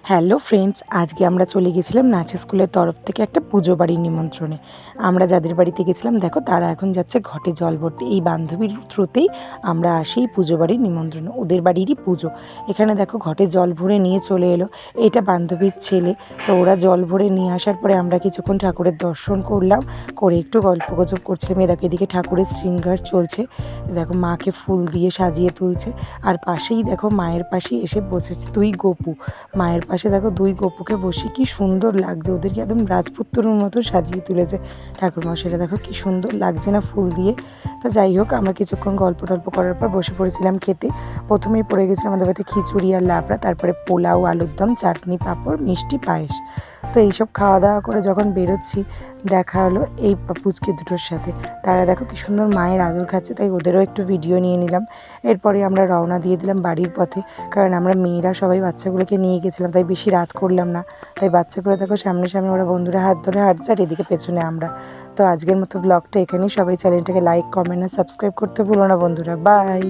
Hello friends, আজকে আমরা চলে গেছিলাম নাচের স্কুলের তরফ থেকে একটা পুজো বাড়ির নিমন্ত্রণে। আমরা যাদের বাড়িতে গেছিলাম দেখো তারা এখন যাচ্ছে ঘটে জল ভরতে। এই বান্ধবীর থ্রুতেই আমরা আসি এই পুজো বাড়ির নিমন্ত্রণে, ওদের বাড়িরই পুজো। এখানে দেখো ঘটে জল ভরে নিয়ে চলে এলো, এটা বান্ধবীর ছেলে। তো ওরা জল ভরে নিয়ে আসার পরে আমরা কিছুক্ষণ ঠাকুরের দর্শন করলাম, করে একটু গল্প গুজব করছিলাম। দেখো এদিকে ঠাকুরের শৃঙ্গার চলছে, দেখো মাকে ফুল দিয়ে সাজিয়ে তুলছে। আর পাশেই দেখো মায়ের পাশেই এসে বসেছে দুই গপু। মায়ের পাশে দেখো দুই গপুকে বসে কি সুন্দর লাগছে, ওদেরকে একদম রাজপুত্রের মতো সাজিয়ে তুলেছে ঠাকুরমশাইরা। দেখো কি সুন্দর লাগছে না ফুল দিয়ে। তা যাই হোক, আমরা কিছুক্ষণ গল্প টল্প করার পর বসে পড়েছিলাম খেতে। প্রথমেই পড়ে গেছিলাম আমাদের বাড়িতে খিচুড়ি আর লাবড়া, তারপরে পোলাও, আলুর দম, চাটনি, পাঁপড়, মিষ্টি, পায়েস। তো এইসব খাওয়া দাওয়া করে যখন বেরোচ্ছি দেখা হলো এই পুচকে দুটোর সাথে। তারা দেখো কি সুন্দর মায়ের আদর খাচ্ছে, তাই ওদেরও একটু ভিডিও নিয়ে নিলাম। এরপরে আমরা রওনা দিয়ে দিলাম বাড়ির পথে, কারণ আমরা মেয়েরা সবাই বাচ্চাগুলোকে নিয়ে গেছিলাম, তাই বেশি রাত করলাম না। তাই বাচ্চাগুলো দেখো সামনে সামনে ওরা বন্ধুরা হাত ধরে হাঁটছে, আর এদিকে পেছনে আমরা। তো আজকের মতো ব্লগটা এখানেই। সবাই চ্যানেলটাকে লাইক, কমেন্ট আর সাবস্ক্রাইব করতে ভুলো না বন্ধুরা। বাই।